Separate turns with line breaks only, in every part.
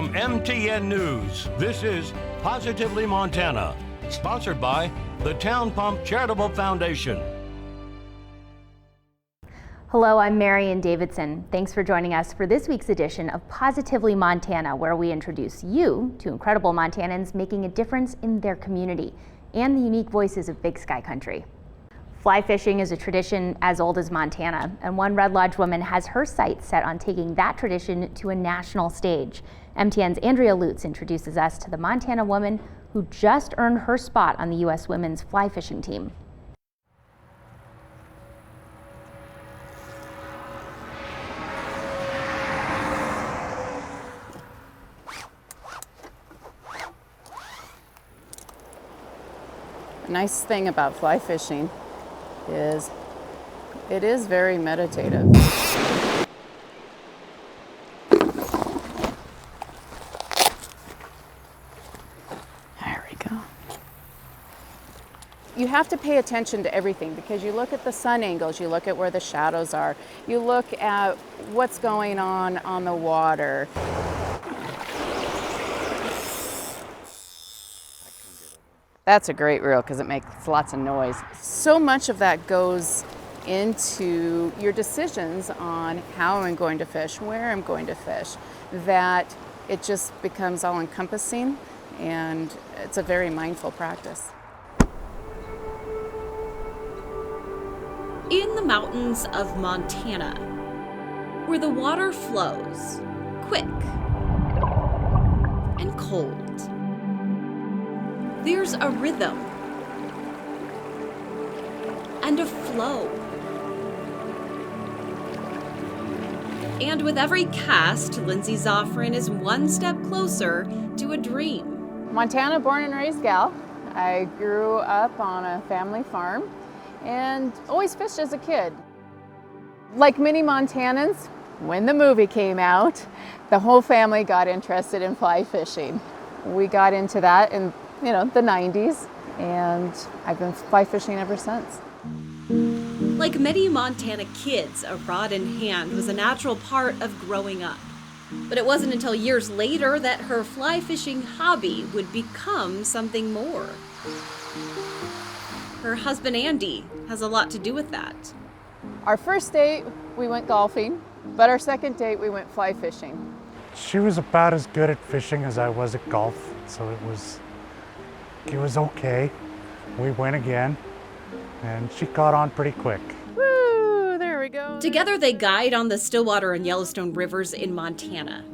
From MTN News, this is Positively Montana, sponsored by the Town Pump Charitable Foundation.
Hello, I'm MARIAN Davidson. Thanks for joining us for this week's edition of Positively Montana, where we introduce you to incredible Montanans making a difference in their community and the unique voices of Big Sky Country. Fly fishing is a tradition as old as Montana, and one Red Lodge woman has her sights set on taking that tradition to a national stage. MTN's Andrea Lutz introduces us to the Montana woman who just earned her spot on the U.S. women's fly fishing team.
The nice thing about fly fishing is it is very meditative. There we go. You have to pay attention to everything because you look at the sun angles, you look at where the shadows are, you look at what's going on the water. That's a great reel because it makes lots of noise. So much of that goes into your decisions on how I'm going to fish, where I'm going to fish, that it just becomes all encompassing, and it's a very mindful practice.
In the mountains of Montana, where the water flows quick and cold, there's a rhythm and a flow. And with every cast, Lindsay Zoffrin is one step closer to a dream.
Montana born and raised gal. I grew up on a family farm and always fished as a kid. Like many Montanans, when the movie came out, the whole family got interested in fly fishing. We got into that in the 90s, and I've been fly fishing ever since.
Like many Montana kids, a rod in hand was a natural part of growing up. But it wasn't until years later that her fly fishing hobby would become something more. Her husband Andy has a lot to do with that.
Our first date, we went golfing, but our second date, we went fly fishing.
She was about as good at fishing as I was at golf, so it was okay. We went again, and she caught on pretty quick.
Woo, there we go.
Together they guide on the Stillwater and Yellowstone rivers in Montana.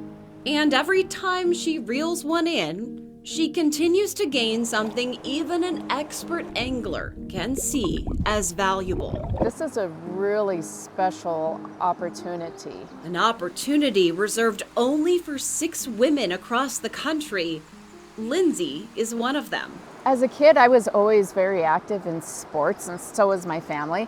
And every time she reels one in, she continues to gain something even an expert angler can see as valuable.
This is a really special opportunity.
An opportunity reserved only for 6 women across the country. Lindsay is one of them.
As a kid, I was always very active in sports, and so was my family.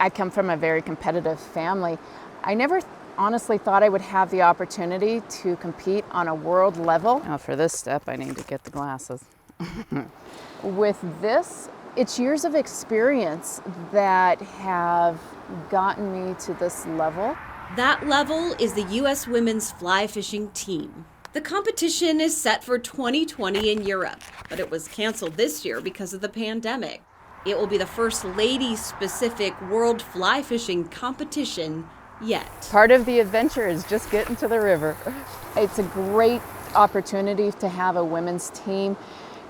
I come from a very competitive family. I never honestly thought I would have the opportunity to compete on a world level. Now for this step, I need to get the glasses. With this, it's years of experience that have gotten me to this level.
That level is the U.S. women's fly fishing team. The competition is set for 2020 in Europe, but it was canceled this year because of the pandemic. It will be the first ladies-specific world fly fishing competition yet.
Part of the adventure is just getting to the river. It's a great opportunity to have a women's team,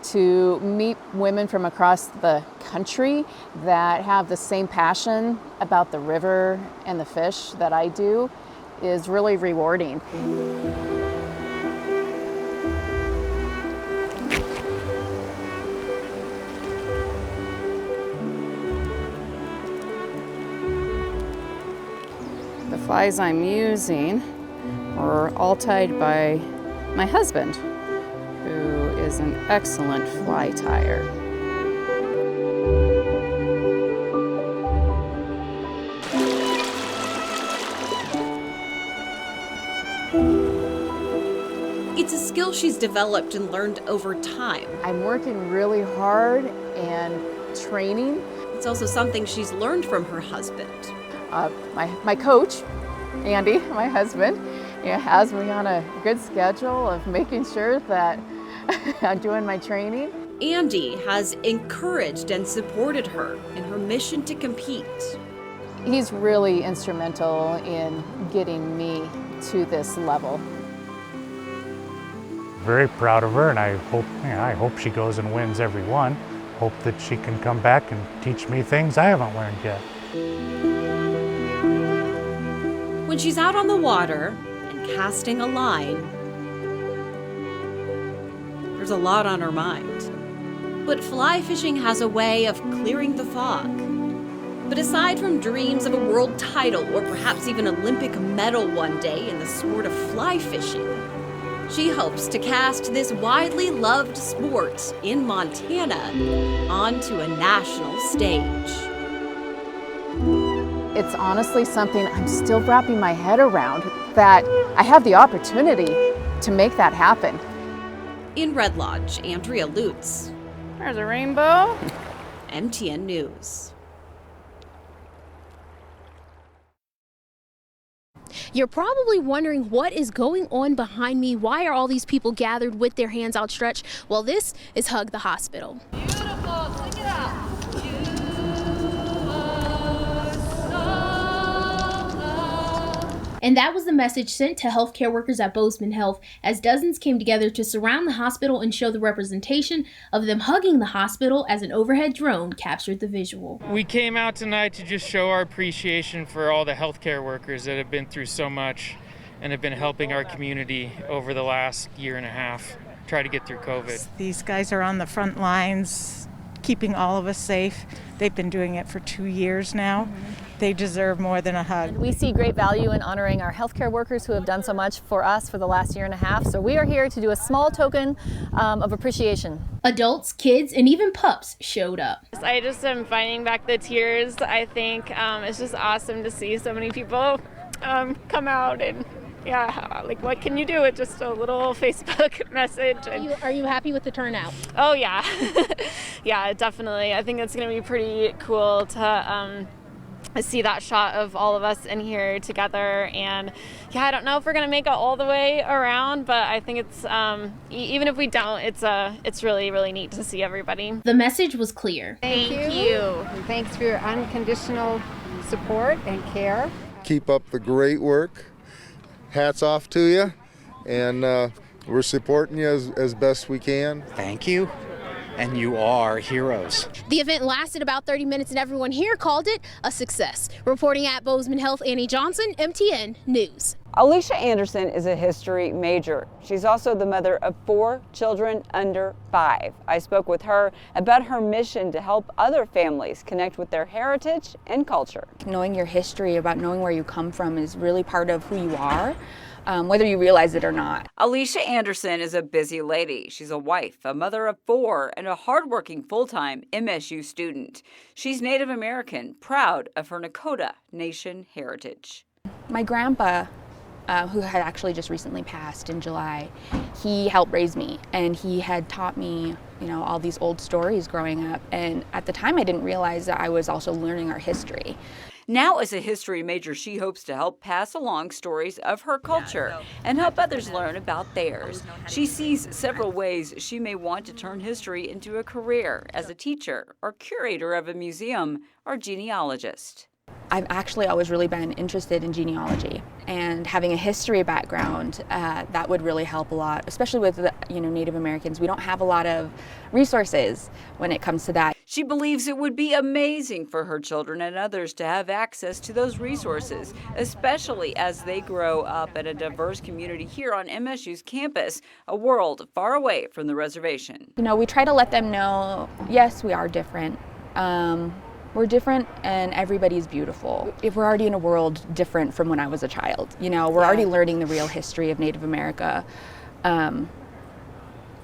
to meet women from across the country that have the same passion about the river and the fish that I do is really rewarding. The flies I'm using are all tied by my husband, who is an excellent fly tyer.
It's a skill she's developed and learned over time.
I'm working really hard and training.
It's also something she's learned from her husband.
My coach, Andy, my husband, It has me on a good schedule of making sure that I'm doing my training.
Andy has encouraged and supported her in her mission to compete.
He's really instrumental in getting me to this level.
Very proud of her, and I hope she goes and wins every one. Hope that she can come back and teach me things I haven't learned yet.
When she's out on the water and casting a line, there's a lot on her mind. But fly fishing has a way of clearing the fog. But aside from dreams of a world title or perhaps even Olympic medal one day in the sport of fly fishing, she hopes to cast this widely loved sport in Montana onto a national stage.
It's honestly something I'm still wrapping my head around, that I have the opportunity to make that happen.
In Red Lodge, Andrea Lutz,
There's a rainbow.
MTN News.
You're probably wondering what is going on behind me. Why are all these people gathered with their hands outstretched? Well, this is Hug the Hospital. And that was the message sent to healthcare workers at Bozeman Health as dozens came together to surround the hospital and show the representation of them hugging the hospital as an overhead drone captured the visual.
We came out tonight to just show our appreciation for all the healthcare workers that have been through so much and have been helping our community over the last year and a half try to get through COVID.
These guys are on the front lines, keeping all of us safe. They've been doing it for 2 years now. They deserve more than a hug.
We see great value in honoring our healthcare workers who have done so much for us for the last year and a half. So we are here to do a small token of appreciation.
Adults, kids, and even pups showed up.
I just am fighting back the tears. I think it's just awesome to see so many people come out and like what can you do with just a little Facebook message?
Are you happy with the turnout?
Oh yeah, yeah, definitely. I think it's going to be pretty cool to see that shot of all of us in here together. And yeah, I don't know if we're going to make it all the way around, but I think it's even if we don't, it's really, really neat to see everybody.
The message was clear.
Thank you.
And thanks for your unconditional support and care.
Keep up the great work. Hats off to you, and we're supporting you as best we can.
Thank you, and you are heroes.
The event lasted about 30 minutes and everyone here called it a success. Reporting at Bozeman Health, Annie Johnson, MTN News.
Alicia Anderson is a history major. She's also the mother of 4 children under 5. I spoke with her about her mission to help other families connect with their heritage and culture.
Knowing your history, about knowing where you come from, is really part of who you are, whether you realize it or not.
Alicia Anderson is a busy lady. She's a wife, a mother of 4, and a hardworking full-time MSU student. She's Native American, proud of her Nakota Nation heritage.
My grandpa, who had actually just recently passed in July, he helped raise me, and he had taught me, all these old stories growing up. And at the time, I didn't realize that I was also learning our history.
Now, as a history major, she hopes to help pass along stories of her culture and help others learn about theirs. She sees several ways she may want to turn history into a career as a teacher or curator of a museum or genealogist.
I've actually always really been interested in genealogy, and having a history background, that would really help a lot, especially with Native Americans. We don't have a lot of resources when it comes to that.
She believes it would be amazing for her children and others to have access to those resources, especially as they grow up in a diverse community here on MSU's campus, a world far away from the reservation.
We try to let them know, yes, we are different. We're different, and everybody's beautiful. If we're already in a world different from when I was a child, we're already learning the real history of Native America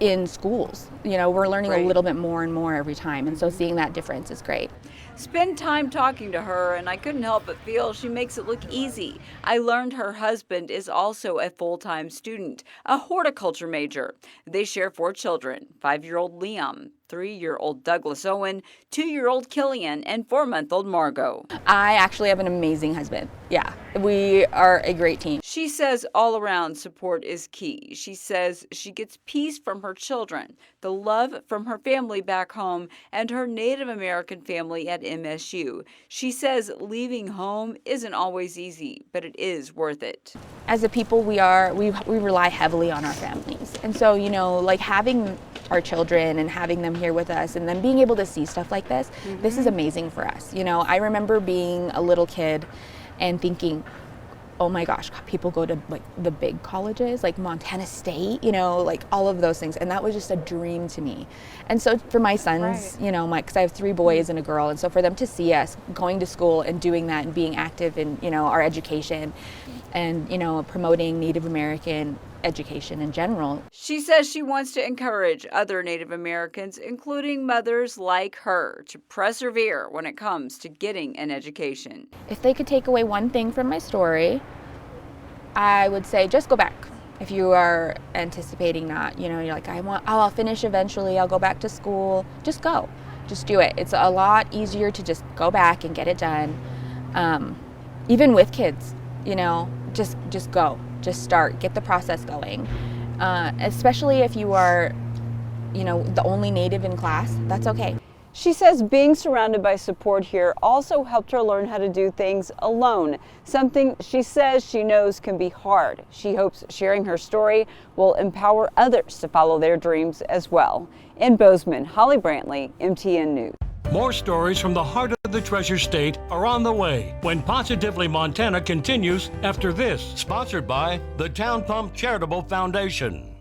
in schools. We're learning a little bit more and more every time, and so seeing that difference is great.
Spend time talking to her, and I couldn't help but feel she makes it look easy. I learned her husband is also a full-time student, a horticulture major. They share 4 children, 5-year-old Liam, 3-year-old Douglas Owen, 2-year-old Killian, and 4-month-old Margot.
I actually have an amazing husband. Yeah, we are a great team.
She says all-around support is key. She says she gets peace from her children, the love from her family back home, and her Native American family at MSU. She says leaving home isn't always easy, but it is worth it.
As a people, we rely heavily on our families. And so, you know, like having our children and having them here with us and then being able to see stuff like this, this is amazing for us. You know, I remember being a little kid and thinking, oh my gosh, people go to like the big colleges, like Montana State, you know, like all of those things. And that was just a dream to me. And so for my sons, you know, because I have 3 boys and a girl. And so for them to see us going to school and doing that and being active in, you know, our education and, you know, promoting Native American education in general.
She says she wants to encourage other Native Americans, including mothers like her, to persevere when it comes to getting an education.
If they could take away one thing from my story, I would say just go back. If you are anticipating that, you know, you're like, I'll finish eventually, I'll go back to school, just go. Just do it. It's a lot easier to just go back and get it done. Even with kids, you know, just go. Just start, get the process going. Especially if you are, you know, the only Native in class, that's okay.
She says being surrounded by support here also helped her learn how to do things alone, something she says she knows can be hard. She hopes sharing her story will empower others to follow their dreams as well. In Bozeman, Holly Brantley, MTN News.
More stories from the heart of the Treasure State are on the way when Positively Montana continues after this, sponsored by the Town Pump Charitable Foundation.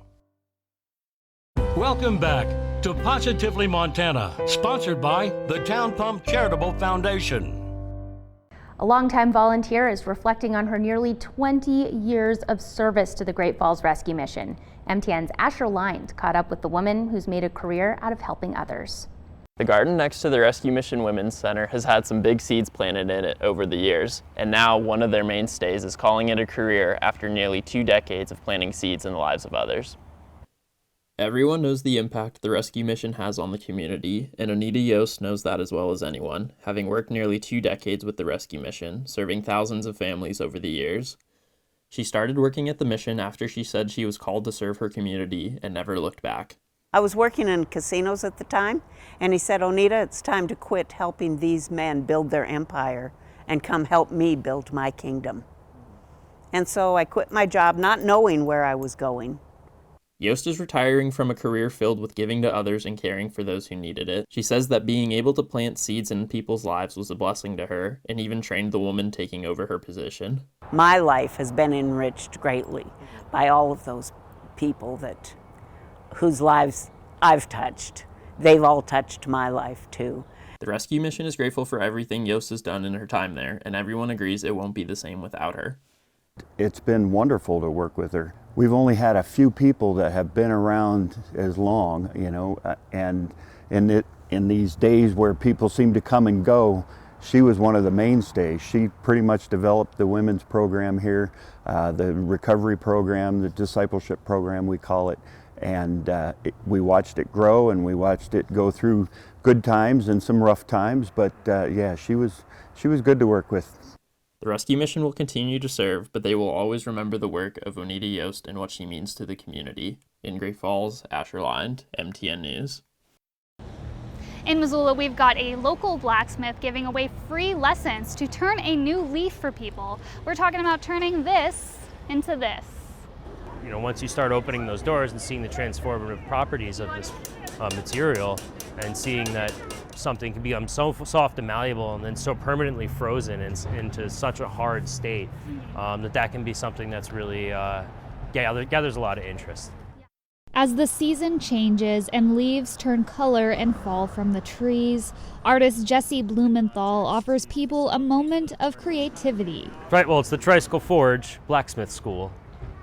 Welcome back to Positively Montana, sponsored by the Town Pump Charitable Foundation.
A longtime volunteer is reflecting on her nearly 20 years of service to the Great Falls Rescue Mission. MTN's Asher Lind caught up with the woman who's made a career out of helping others.
The garden next to the Rescue Mission Women's Center has had some big seeds planted in it over the years, and now one of their mainstays is calling it a career after nearly 2 decades of planting seeds in the lives of others. Everyone knows the impact the rescue mission has on the community, and Anita Yost knows that as well as anyone, having worked nearly 2 decades with the rescue mission, serving thousands of families over the years. She started working at the mission after she said she was called to serve her community and never looked back.
I was working in casinos at the time, and he said, Onita, it's time to quit helping these men build their empire and come help me build my kingdom. And so I quit my job not knowing where I was going.
Yost is retiring from a career filled with giving to others and caring for those who needed it. She says that being able to plant seeds in people's lives was a blessing to her, and even trained the woman taking over her position.
My life has been enriched greatly by all of those people whose lives I've touched. They've all touched my life too.
The rescue mission is grateful for everything Yost has done in her time there, and everyone agrees it won't be the same without her.
It's been wonderful to work with her. We've only had a few people that have been around as long, you know, and in these days where people seem to come and go, she was one of the mainstays. She pretty much developed the women's program here, the recovery program, the discipleship program we call it, and we watched it grow and we watched it go through good times and some rough times, but yeah, she was good to work with.
The rescue mission will continue to serve, but they will always remember the work of Onita Yost and what she means to the community. In Great Falls, Asher Lind, MTN News.
In Missoula, we've got a local blacksmith giving away free lessons to turn a new leaf for people. We're talking about turning this into this.
You know, once you start opening those doors and seeing the transformative properties of this material and seeing that something can become so soft and malleable and then so permanently frozen into such a hard state, that can be something that's really gathers a lot of interest.
As the season changes and leaves turn color and fall from the trees, artist Jesse Blumenthal offers people a moment of creativity.
Right, well, it's the Tricycle Forge Blacksmith School,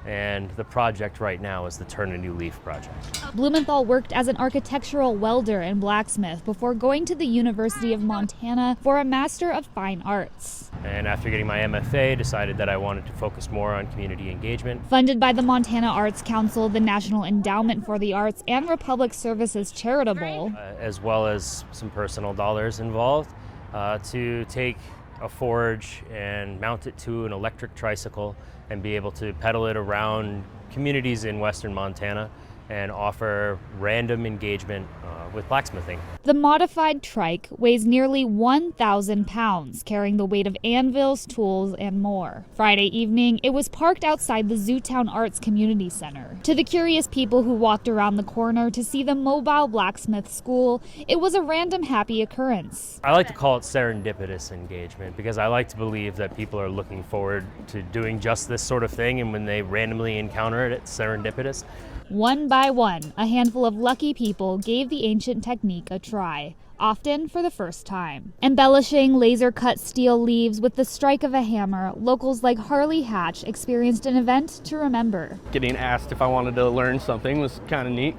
And the project right now is the Turn a New Leaf project.
Blumenthal worked as an architectural welder and blacksmith before going to the University of Montana for a Master of Fine Arts.
And after getting my MFA, decided that I wanted to focus more on community engagement.
Funded by the Montana Arts Council, the National Endowment for the Arts, and Republic Services Charitable.
As well as some personal dollars involved to take a forge and mount it to an electric tricycle and be able to pedal it around communities in western Montana and offer random engagement with blacksmithing.
The modified trike weighs nearly 1,000 pounds, carrying the weight of anvils, tools, and more. Friday evening, it was parked outside the Zootown Arts Community Center. To the curious people who walked around the corner to see the mobile blacksmith school, it was a random happy occurrence.
I like to call it serendipitous engagement because I like to believe that people are looking forward to doing just this sort of thing, and when they randomly encounter it, it's serendipitous.
One by one, a handful of lucky people gave the ancient technique a try, often for the first time. Embellishing laser-cut steel leaves with the strike of a hammer, locals like Harley Hatch experienced an event to remember.
Getting asked if I wanted to learn something was kind of neat.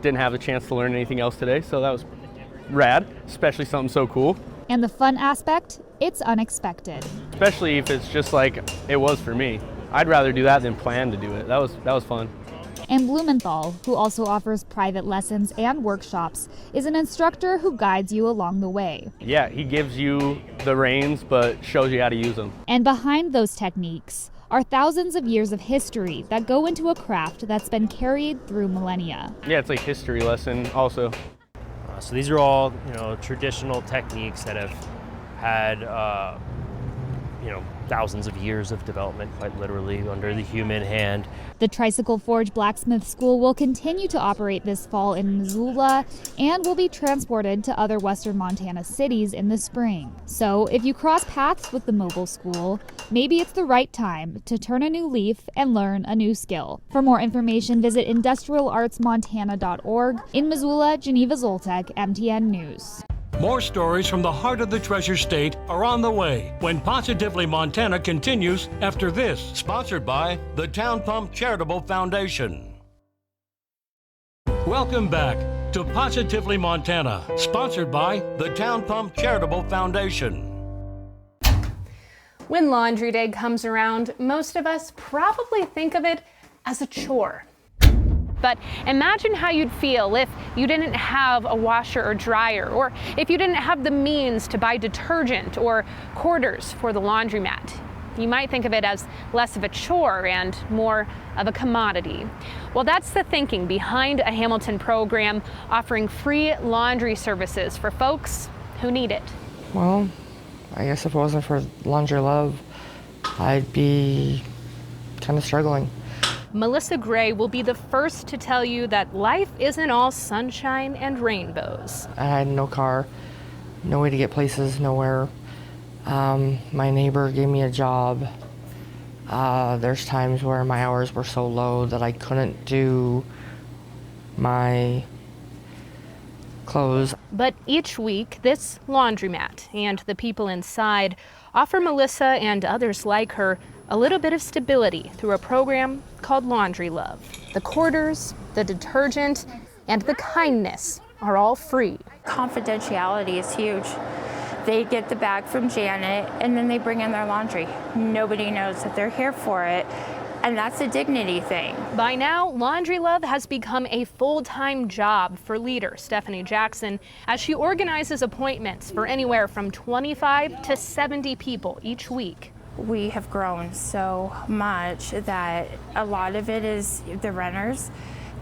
Didn't have a chance to learn anything else today, so that was rad, especially something so cool.
And the fun aspect? It's unexpected.
Especially if it's just like it was for me. I'd rather do that than plan to do it. That was fun.
And Blumenthal, who also offers private lessons and workshops, is an instructor who guides you along the way.
Yeah, he gives you the reins, but shows you how to use them.
And behind those techniques are thousands of years of history that go into a craft that's been carried through millennia.
Yeah, it's like a history lesson also.
So these are all, traditional techniques that have had, thousands of years of development, quite literally, under the human hand.
The Tricycle Forge Blacksmith School will continue to operate this fall in Missoula and will be transported to other western Montana cities in the spring. So if you cross paths with the mobile school, maybe it's the right time to turn a new leaf and learn a new skill. For more information, visit industrialartsmontana.org. In Missoula, Geneva Zoltek, MTN News.
More stories from the heart of the Treasure State are on the way when Positively Montana continues after this, sponsored by the Town Pump Charitable Foundation. Welcome back to Positively Montana, sponsored by the Town Pump Charitable Foundation.
When Laundry Day comes around, most of us probably think of it as a chore. But imagine how you'd feel if you didn't have a washer or dryer, or if you didn't have the means to buy detergent or quarters for the laundromat. You might think of it as less of a chore and more of a commodity. Well, that's the thinking behind a Hamilton program offering free laundry services for folks who need it.
Well, I guess if it wasn't for Laundry Love, I'd be kind of struggling.
Melissa Gray will be the first to tell you that life isn't all sunshine and rainbows.
I had no car, no way to get places, nowhere. My neighbor gave me a job. There's times where my hours were so low that I couldn't do my clothes.
But each week, this laundromat and the people inside offer Melissa and others like her a little bit of stability through a program called Laundry Love. The quarters, the detergent, and the kindness are all free.
Confidentiality is huge. They get the bag from Janet and then they bring in their laundry. Nobody knows that they're here for it, and that's a dignity thing.
By now, Laundry Love has become a full-time job for leader Stephanie Jackson as she organizes appointments for anywhere from 25 to 70 people each week.
We have grown so much that a lot of it is the renters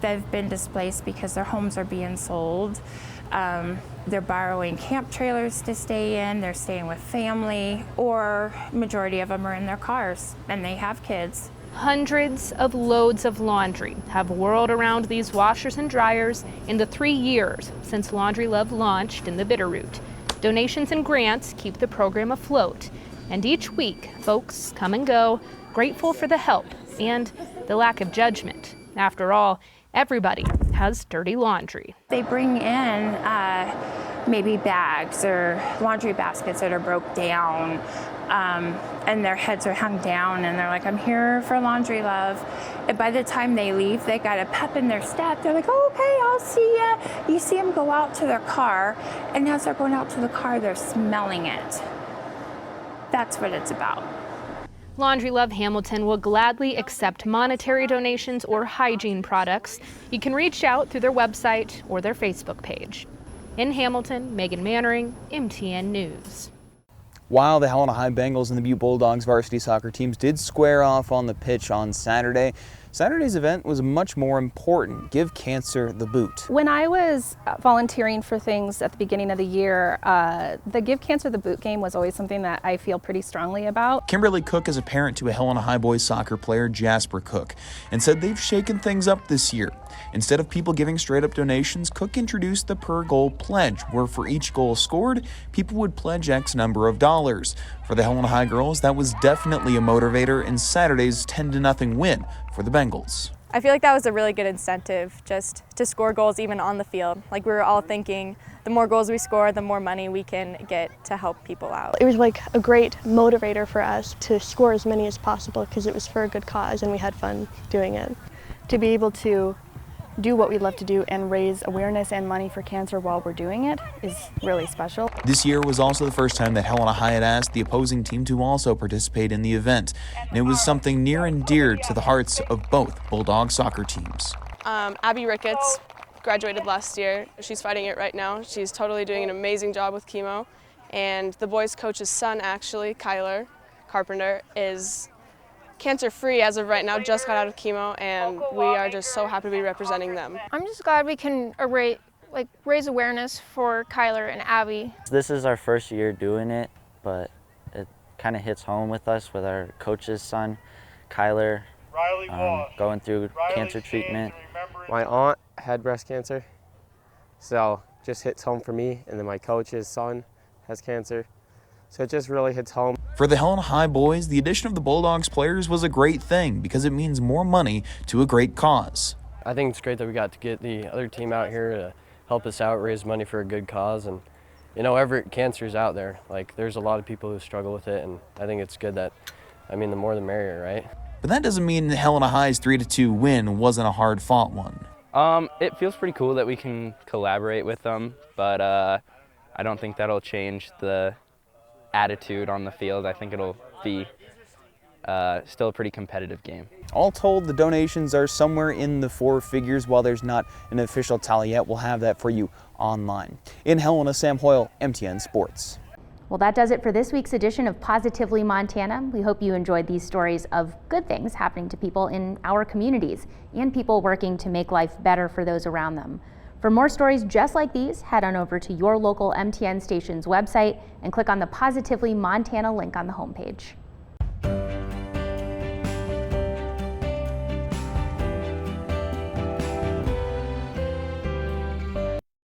that have been displaced because their homes are being sold. They're borrowing camp trailers to stay in, they're staying with family, or majority of them are in their cars and they have kids.
Hundreds of loads of laundry have whirled around these washers and dryers in the 3 years since Laundry Love launched in the Bitterroot. Donations and grants keep the program afloat. And each week, folks come and go, grateful for the help and the lack of judgment. After all, everybody has dirty laundry.
They bring in maybe bags or laundry baskets that are broke down, and their heads are hung down and they're like, I'm here for Laundry Love. And by the time they leave, they got a pep in their step. They're like, oh, okay, I'll see ya. You see them go out to their car, and as they're going out to the car, they're smelling it. That's what it's about.
Laundry Love Hamilton will gladly accept monetary donations or hygiene products. You can reach out through their website or their Facebook page. In Hamilton, Megan Mannering, MTN News.
While the Helena High Bengals and the Butte Bulldogs varsity soccer teams did square off on the pitch on Saturday, Saturday's event was much more important. Give cancer the boot.
When I was volunteering for things at the beginning of the year, the Give Cancer the Boot game was always something that I feel pretty strongly about.
Kimberly Cook is a parent to a Helena High boys soccer player, Jasper Cook, and said they've shaken things up this year. Instead of people giving straight-up donations, Cook introduced the per-goal pledge, where for each goal scored, people would pledge X number of dollars. For the Helena High girls, that was definitely a motivator in Saturday's 10-0 win for the Bengals.
I feel like that was a really good incentive just to score goals even on the field. Like we were all thinking the more goals we score, the more money we can get to help people out.
It was like a great motivator for us to score as many as possible because it was for a good cause and we had fun doing it.
To be able to do what we love to do and raise awareness and money for cancer while we're doing it is really special.
This year was also the first time that Helena High had asked the opposing team to also participate in the event, and it was something near and dear to the hearts of both Bulldog soccer teams.
Abby Ricketts graduated last year. She's fighting it right now. She's totally doing an amazing job with chemo, and the boys coach's son, actually, Kyler Carpenter, is cancer-free as of right now, just got out of chemo, and we are just so happy to be representing them.
I'm just glad we can raise awareness for Kyler and Abby.
This is our first year doing it, but it kind of hits home with us with our coach's son, Kyler, going through cancer treatment.
My aunt had breast cancer, so it just hits home for me, and then my coach's son has cancer, so it just really hits home.
For the Helena High boys, the addition of the Bulldogs players was a great thing because it means more money to a great cause.
I think it's great that we got to get the other team out here to help us out, raise money for a good cause, and cancer's out there. Like, there's a lot of people who struggle with it, and I think it's good that, the more the merrier, right?
But that doesn't mean Helena High's 3-2 win wasn't a hard-fought one.
It feels pretty cool that we can collaborate with them, but I don't think that'll change the attitude on the field. I think it'll be still a pretty competitive game.
All told, the donations are somewhere in the 4 figures. While there's not an official tally yet, we'll have that for you online. In Helena, Sam Hoyle, MTN Sports.
Well, that does it for this week's edition of Positively Montana. We hope you enjoyed these stories of good things happening to people in our communities and people working to make life better for those around them. For more stories just like these, head on over to your local MTN station's website and click on the Positively Montana link on the homepage.